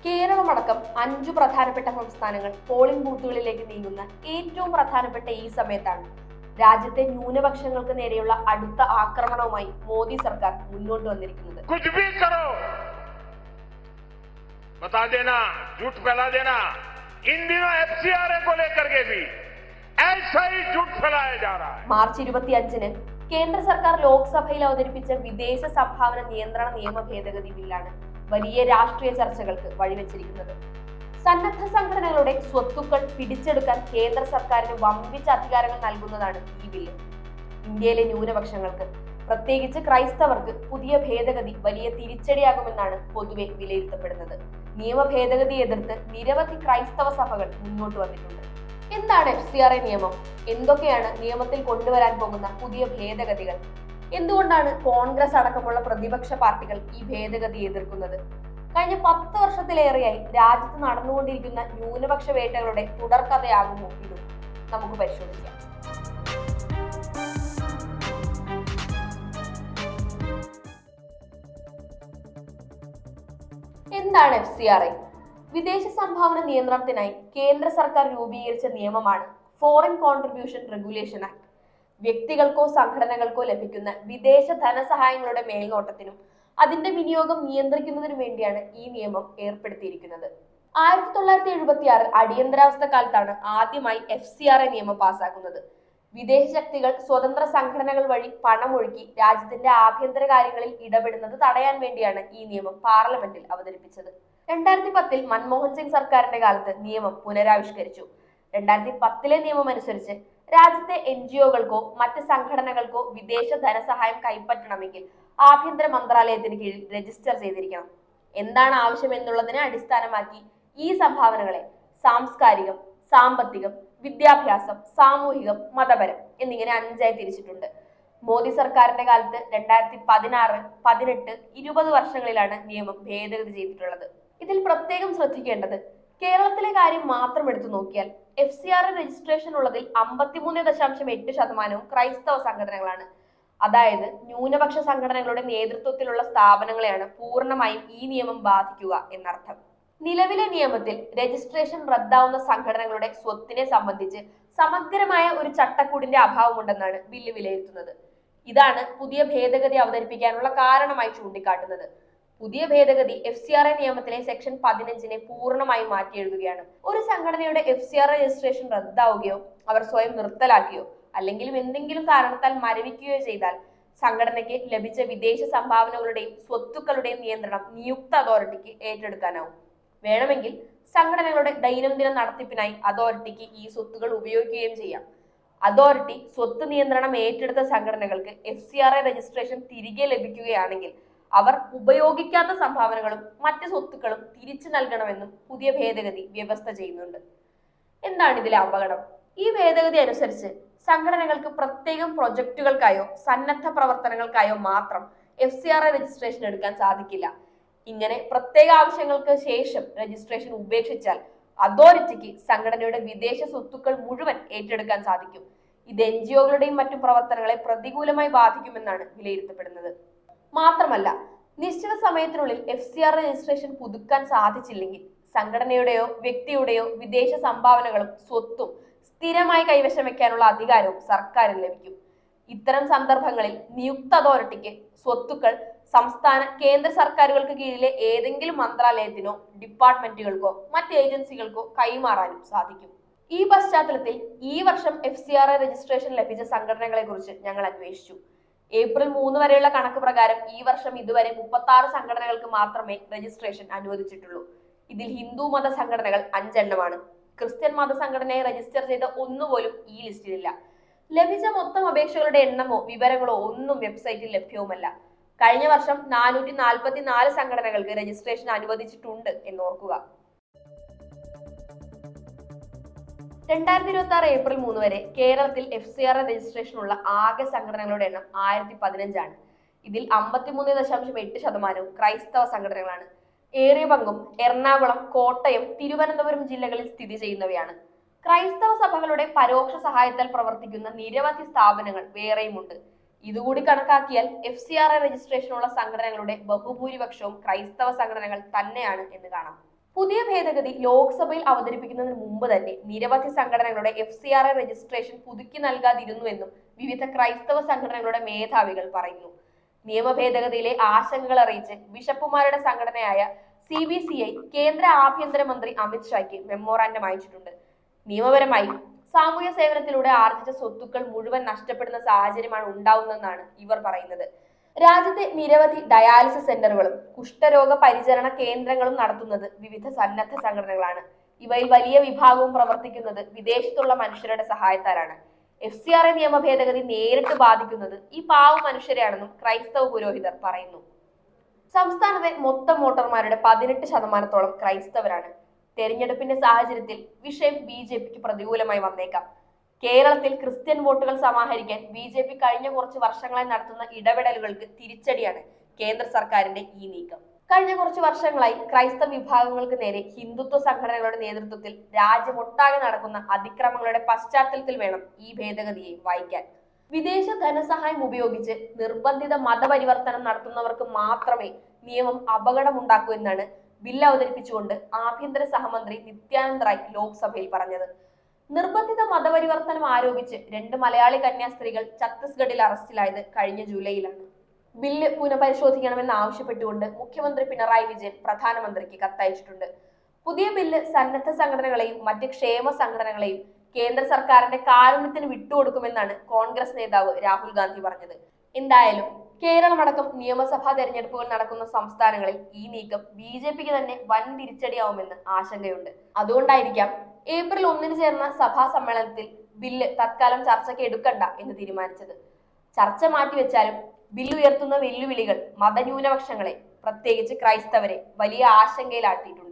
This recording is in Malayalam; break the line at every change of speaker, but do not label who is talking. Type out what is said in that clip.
കേരളമടക്കം 5 പ്രധാനപ്പെട്ട സംസ്ഥാനങ്ങൾ പോളിംഗ് ബൂത്തുകളിലേക്ക് നീങ്ങുന്ന ഏറ്റവും പ്രധാനപ്പെട്ട ഈ സമയത്താണ് രാജ്യത്തെ ന്യൂനപക്ഷങ്ങൾക്ക് നേരെയുള്ള അടുത്ത ആക്രമണവുമായി മോദി സർക്കാർ മുന്നോട്ട് വന്നിരിക്കുന്നത്. മാർച്ച് 25-ന് കേന്ദ്ര സർക്കാർ ലോക്സഭയിൽ അവതരിപ്പിച്ച വിദേശ സംഭാവന നിയന്ത്രണ നിയമ ഭേദഗതി ബില്ലാണ് വലിയ രാഷ്ട്രീയ ചർച്ചകൾക്ക് വഴിവെച്ചിരിക്കുന്നത്. സന്നദ്ധ സംഘടനകളുടെ സ്വത്തുക്കൾ പിടിച്ചെടുക്കാൻ കേന്ദ്ര സർക്കാരിന് വമ്പിച്ച അധികാരങ്ങൾ നൽകുന്നതാണ് ഈ ബില്ല്. ഇന്ത്യയിലെ ന്യൂനപക്ഷങ്ങൾക്ക്, പ്രത്യേകിച്ച് ക്രൈസ്തവർക്ക് പുതിയ ഭേദഗതി വലിയ തിരിച്ചടിയാകുമെന്നാണ് പൊതുവെ വിലയിരുത്തപ്പെടുന്നത്. നിയമ ഭേദഗതി എതിർത്ത് നിരവധി ക്രൈസ്തവ സഭകൾ മുന്നോട്ട് വന്നിട്ടുണ്ട്. എന്താണ് FCRA നിയമം? എന്തൊക്കെയാണ് നിയമത്തിൽ കൊണ്ടുവരാൻ പോകുന്ന പുതിയ ഭേദഗതികൾ? എന്തുകൊണ്ടാണ് കോൺഗ്രസ് അടക്കമുള്ള പ്രതിപക്ഷ പാർട്ടികൾ ഈ ഭേദഗതി എതിർക്കുന്നത്? കഴിഞ്ഞ 10 വർഷത്തിലേറെയായി രാജ്യത്ത് നടന്നുകൊണ്ടിരിക്കുന്ന ന്യൂനപക്ഷ വേട്ടകളുടെ തുടർക്കഥയാകുമോ ഇതും? നമുക്ക് പരിശോധിക്കാം. എന്താണ് FCRA? വിദേശ സംഭാവന നിയന്ത്രണത്തിനായി കേന്ദ്ര സർക്കാർ രൂപീകരിച്ച നിയമമാണ് ഫോറിൻ കോൺട്രിബ്യൂഷൻ റെഗുലേഷൻ ആക്ട്. വ്യക്തികൾക്കോ സംഘടനകൾക്കോ ലഭിക്കുന്ന വിദേശ ധനസഹായങ്ങളുടെ മേൽനോട്ടത്തിനും അതിന്റെ വിനിയോഗം നിയന്ത്രിക്കുന്നതിനു വേണ്ടിയാണ് ഈ നിയമം ഏർപ്പെടുത്തിയിരിക്കുന്നത്. 1976 അടിയന്തരാവസ്ഥ കാലത്താണ് ആദ്യമായി FCRA നിയമം പാസാക്കുന്നത്. വിദേശ ശക്തികൾ സ്വതന്ത്ര സംഘടനകൾ വഴി പണമൊഴുക്കി രാജ്യത്തിന്റെ ആഭ്യന്തര കാര്യങ്ങളിൽ ഇടപെടുന്നത് തടയാൻ വേണ്ടിയാണ് ഈ നിയമം പാർലമെന്റിൽ അവതരിപ്പിച്ചത്. 2010-ൽ മൻമോഹൻ സിംഗ് സർക്കാരിന്റെ കാലത്ത് നിയമം പുനരാവിഷ്കരിച്ചു. 2010-ലെ നിയമം അനുസരിച്ച് രാജ്യത്തെ NGO-കൾക്കോ മറ്റ് സംഘടനകൾക്കോ വിദേശ ധനസഹായം കൈപ്പറ്റണമെങ്കിൽ ആഭ്യന്തര മന്ത്രാലയത്തിന് കീഴിൽ രജിസ്റ്റർ ചെയ്തിരിക്കണം. എന്താണ് ആവശ്യം എന്നുള്ളതിനെ അടിസ്ഥാനമാക്കി ഈ സംഭാവനകളെ സാംസ്കാരികം, സാമ്പത്തികം, വിദ്യാഭ്യാസം, സാമൂഹികം, മതപരം എന്നിങ്ങനെ 5ആയി തിരിച്ചിട്ടുണ്ട്. മോദി സർക്കാരിന്റെ കാലത്ത് 2016, 18, 20 വർഷങ്ങളിലാണ് നിയമം ഭേദഗതി ചെയ്തിട്ടുള്ളത്. ഇതിൽ പ്രത്യേകം ശ്രദ്ധിക്കേണ്ടത്, കേരളത്തിലെ കാര്യം മാത്രം എടുത്തു നോക്കിയാൽ FCRA രജിസ്ട്രേഷൻ ഉള്ളതിൽ 53.8% ക്രൈസ്തവ സംഘടനകളാണ്. അതായത് ന്യൂനപക്ഷ സംഘടനകളുടെ നേതൃത്വത്തിലുള്ള സ്ഥാപനങ്ങളെയാണ് പൂർണ്ണമായും ഈ നിയമം ബാധിക്കുക എന്നർത്ഥം. നിലവിലെ നിയമത്തിൽ രജിസ്ട്രേഷൻ റദ്ദാവുന്ന സംഘടനകളുടെ സ്വത്തിനെ സംബന്ധിച്ച് സമഗ്രമായ ഒരു ചട്ടക്കൂടിന്റെ അഭാവമുണ്ടെന്നാണ് ബില്ല് വിലയിരുത്തുന്നത്. ഇതാണ് പുതിയ ഭേദഗതി അവതരിപ്പിക്കാനുള്ള കാരണമായി ചൂണ്ടിക്കാട്ടുന്നത്. പുതിയ ഭേദഗതി FCRA നിയമത്തിലെ സെക്ഷൻ 15-നെ പൂർണ്ണമായി മാറ്റി എഴുതുകയാണ്. ഒരു സംഘടനയുടെ FCRA രജിസ്ട്രേഷൻ റദ്ദാവുകയോ അവർ സ്വയം നിർത്തലാക്കുകയോ അല്ലെങ്കിൽ എന്തെങ്കിലും കാരണത്താൽ മരവിക്കുകയോ ചെയ്താൽ സംഘടനയ്ക്ക് ലഭിച്ച വിദേശ സംഭാവനകളുടെയും സ്വത്തുക്കളുടെയും നിയന്ത്രണം നിയുക്ത അതോറിറ്റിക്ക് ഏറ്റെടുക്കാനാവും. വേണമെങ്കിൽ സംഘടനകളുടെ ദൈനംദിന നടത്തിപ്പിനായി അതോറിറ്റിക്ക് ഈ സ്വത്തുകൾ ഉപയോഗിക്കുകയും ചെയ്യാം. അതോറിറ്റി സ്വത്ത് നിയന്ത്രണം ഏറ്റെടുത്ത സംഘടനകൾക്ക് FCRA രജിസ്ട്രേഷൻ തിരികെ ലഭിക്കുകയാണെങ്കിൽ അവർ ഉപയോഗിക്കാത്ത സംഭാവനകളും മറ്റ് സ്വത്തുക്കളും തിരിച്ചു നൽകണമെന്നും പുതിയ ഭേദഗതി വ്യവസ്ഥ ചെയ്യുന്നുണ്ട്. എന്താണ് ഇതിലെ അപകടം? ഈ ഭേദഗതി അനുസരിച്ച് സംഘടനകൾക്ക് പ്രത്യേകം പ്രൊജക്ടുകൾക്കായോ സന്നദ്ധ പ്രവർത്തനങ്ങൾക്കായോ മാത്രം FCRA രജിസ്ട്രേഷൻ എടുക്കാൻ സാധിക്കില്ല. ഇങ്ങനെ പ്രത്യേക ആവശ്യങ്ങൾക്ക് ശേഷം രജിസ്ട്രേഷൻ ഉപേക്ഷിച്ചാൽ അതോറിറ്റിക്ക് സംഘടനയുടെ വിദേശ സ്വത്തുക്കൾ മുഴുവൻ ഏറ്റെടുക്കാൻ സാധിക്കും. ഇത് NGO-കളുടെയും മറ്റും പ്രവർത്തനങ്ങളെ പ്രതികൂലമായി ബാധിക്കുമെന്നാണ് വിലയിരുത്തപ്പെടുന്നത്. മാത്രമല്ല, നിശ്ചിത സമയത്തിനുള്ളിൽ FCRA രജിസ്ട്രേഷൻ പുതുക്കാൻ സാധിച്ചില്ലെങ്കിൽ സംഘടനയുടെയോ വ്യക്തിയുടെയോ വിദേശ സംഭാവനകളും സ്വത്തും സ്ഥിരമായി കൈവശം വെക്കാനുള്ള അധികാരവും സർക്കാരിന് ലഭിക്കും. ഇത്തരം സന്ദർഭങ്ങളിൽ നിയുക്ത അതോറിറ്റിക്ക് സ്വത്തുക്കൾ സംസ്ഥാന, കേന്ദ്ര സർക്കാരുകൾക്ക് കീഴിലെ ഏതെങ്കിലും മന്ത്രാലയത്തിനോ ഡിപ്പാർട്ട്മെന്റുകൾക്കോ മറ്റ് ഏജൻസികൾക്കോ കൈമാറാനും സാധിക്കും. ഈ പശ്ചാത്തലത്തിൽ ഈ വർഷം FCRA രജിസ്ട്രേഷൻ ലഭിച്ച സംഘടനകളെ കുറിച്ച് ഞങ്ങൾ അന്വേഷിച്ചു. ഏപ്രിൽ 3 വരെയുള്ള കണക്ക് പ്രകാരം ഈ വർഷം ഇതുവരെ 36 സംഘടനകൾക്ക് മാത്രമേ രജിസ്ട്രേഷൻ അനുവദിച്ചിട്ടുള്ളൂ. ഇതിൽ ഹിന്ദു മത സംഘടനകൾ 5 എണ്ണമാണ്. ക്രിസ്ത്യൻ മത സംഘടനയെ രജിസ്റ്റർ ചെയ്ത ഒന്നുപോലും ഈ ലിസ്റ്റിലില്ല. ലഭിച്ച മൊത്തം അപേക്ഷകളുടെ എണ്ണമോ വിവരങ്ങളോ ഒന്നും വെബ്സൈറ്റിൽ ലഭ്യവുമല്ല. കഴിഞ്ഞ വർഷം 444 സംഘടനകൾക്ക് രജിസ്ട്രേഷൻ അനുവദിച്ചിട്ടുണ്ട് എന്നോർക്കുക. 2026 ഏപ്രിൽ 3 വരെ കേരളത്തിൽ FCRA രജിസ്ട്രേഷൻ ഉള്ള ആകെ സംഘടനകളുടെ എണ്ണം 1015 ആണ്. ഇതിൽ 53.8% ക്രൈസ്തവ സംഘടനകളാണ്. ഏറിയ പങ്കും എറണാകുളം, കോട്ടയം, തിരുവനന്തപുരം ജില്ലകളിൽ സ്ഥിതി ചെയ്യുന്നവയാണ്. ക്രൈസ്തവ സഭകളുടെ പരോക്ഷ സഹായത്താൽ പ്രവർത്തിക്കുന്ന നിരവധി സ്ഥാപനങ്ങൾ വേറെയുമുണ്ട്. ഇതുകൂടി കണക്കാക്കിയാൽ FCRA രജിസ്ട്രേഷനുള്ള സംഘടനകളുടെ ബഹുഭൂരിപക്ഷവും ക്രൈസ്തവ സംഘടനകൾ തന്നെയാണ് എന്ന് കാണാം. പുതിയ ഭേദഗതി ലോക്സഭയിൽ അവതരിപ്പിക്കുന്നതിന് മുമ്പ് തന്നെ നിരവധി സംഘടനകളുടെ FCRA രജിസ്ട്രേഷൻ പുതുക്കി നൽകാതിരുന്നുവെന്നും വിവിധ ക്രൈസ്തവ സംഘടനകളുടെ മേധാവികൾ പറയുന്നു. നിയമ ഭേദഗതിയിലെ ആശങ്കകൾ അറിയിച്ച് ബിഷപ്പുമാരുടെ സംഘടനയായ CBCI കേന്ദ്ര ആഭ്യന്തരമന്ത്രി അമിത്ഷായ്ക്ക് മെമ്മോറാണ്ടം അയച്ചിട്ടുണ്ട്. നിയമപരമായി സാമൂഹ്യ സേവനത്തിലൂടെ ആർജിച്ച സ്വത്തുക്കൾ മുഴുവൻ നഷ്ടപ്പെടുന്ന സാഹചര്യമാണ് ഉണ്ടാവുന്നതെന്നാണ് ഇവർ പറയുന്നത്. രാജ്യത്തെ നിരവധി ഡയാലിസിസ് സെന്ററുകളും കുഷ്ഠരോഗ പരിചരണ കേന്ദ്രങ്ങളും നടത്തുന്നത് വിവിധ സന്നദ്ധ സംഘടനകളാണ്. ഇവയിൽ വലിയ വിഭാഗവും പ്രവർത്തിക്കുന്നത് വിദേശത്തുള്ള മനുഷ്യരുടെ സഹായത്താലാണ്. FCRA നിയമ ഭേദഗതി നേരിട്ട് ബാധിക്കുന്നത് ഈ പാവ മനുഷ്യരെയാണെന്നും ക്രൈസ്തവ പുരോഹിതർ പറയുന്നു. സംസ്ഥാനത്തെ മൊത്തം വോട്ടർമാരുടെ 18% ക്രൈസ്തവരാണ്. തെരഞ്ഞെടുപ്പിന്റെ സാഹചര്യത്തിൽ വിഷയം BJPക്ക് പ്രതികൂലമായി വന്നേക്കാം. കേരളത്തിൽ ക്രിസ്ത്യൻ വോട്ടുകൾ സമാഹരിക്കാൻ BJP കഴിഞ്ഞ കുറച്ച് വർഷങ്ങളായി നടത്തുന്ന ഇടപെടലുകൾക്ക് തിരിച്ചടിയാണ് കേന്ദ്ര സർക്കാരിന്റെ ഈ നീക്കം. കഴിഞ്ഞ കുറച്ച് വർഷങ്ങളായി ക്രൈസ്തവ വിഭാഗങ്ങൾക്ക് നേരെ ഹിന്ദുത്വ സംഘടനകളുടെ നേതൃത്വത്തിൽ രാജ്യമൊട്ടാകെ നടക്കുന്ന അതിക്രമങ്ങളുടെ പശ്ചാത്തലത്തിൽ വേണം ഈ ഭേദഗതിയെ വായിക്കാൻ. വിദേശ ധനസഹായം ഉപയോഗിച്ച് നിർബന്ധിത മതപരിവർത്തനം നടത്തുന്നവർക്ക് മാത്രമേ നിയമം അപകടമുണ്ടാക്കൂ എന്നാണ് ബില്ല് അവതരിപ്പിച്ചുകൊണ്ട് ആഭ്യന്തര സഹമന്ത്രി നിത്യാനന്ദ് റായ് ലോക്സഭയിൽ പറഞ്ഞത്. നിർബന്ധിത മതപരിവർത്തനം ആരോപിച്ച് 2 മലയാളി കന്യാസ്ത്രീകൾ ഛത്തീസ്ഗഡിൽ അറസ്റ്റിലായത് കഴിഞ്ഞ ജൂലൈയിലാണ്. ബില്ല് പുനഃപരിശോധിക്കണമെന്ന് ആവശ്യപ്പെട്ടുകൊണ്ട് മുഖ്യമന്ത്രി പിണറായി വിജയൻ പ്രധാനമന്ത്രിക്ക് കത്തയച്ചിട്ടുണ്ട്. പുതിയ ബില്ല് സന്നദ്ധ സംഘടനകളെയും മറ്റ് ക്ഷേമ സംഘടനകളെയും കേന്ദ്ര സർക്കാരിന്റെ കാരുണ്യത്തിന് വിട്ടുകൊടുക്കുമെന്നാണ് കോൺഗ്രസ് നേതാവ് രാഹുൽ ഗാന്ധി പറഞ്ഞത്. എന്തായാലും കേരളമടക്കം നിയമസഭാ തെരഞ്ഞെടുപ്പുകൾ നടക്കുന്ന സംസ്ഥാനങ്ങളിൽ ഈ നീക്കം BJPക്ക് തന്നെ വൻ തിരിച്ചടിയാവുമെന്ന് ആശങ്കയുണ്ട്. അതുകൊണ്ടായിരിക്കാം ഏപ്രിൽ 1 ചേർന്ന സഭാ സമ്മേളനത്തിൽ ബില്ല് തത്കാലം ചർച്ചയ്ക്ക് എടുക്കണ്ട എന്ന് തീരുമാനിച്ചത്. ചർച്ച മാറ്റിവെച്ചാലും ബില്ല് ഉയർത്തുന്ന വെല്ലുവിളികൾ മതന്യൂനപക്ഷങ്ങളെ, പ്രത്യേകിച്ച് ക്രൈസ്തവരെ വലിയ ആശങ്കയിലാഴ്ത്തിയിട്ടുണ്ട്.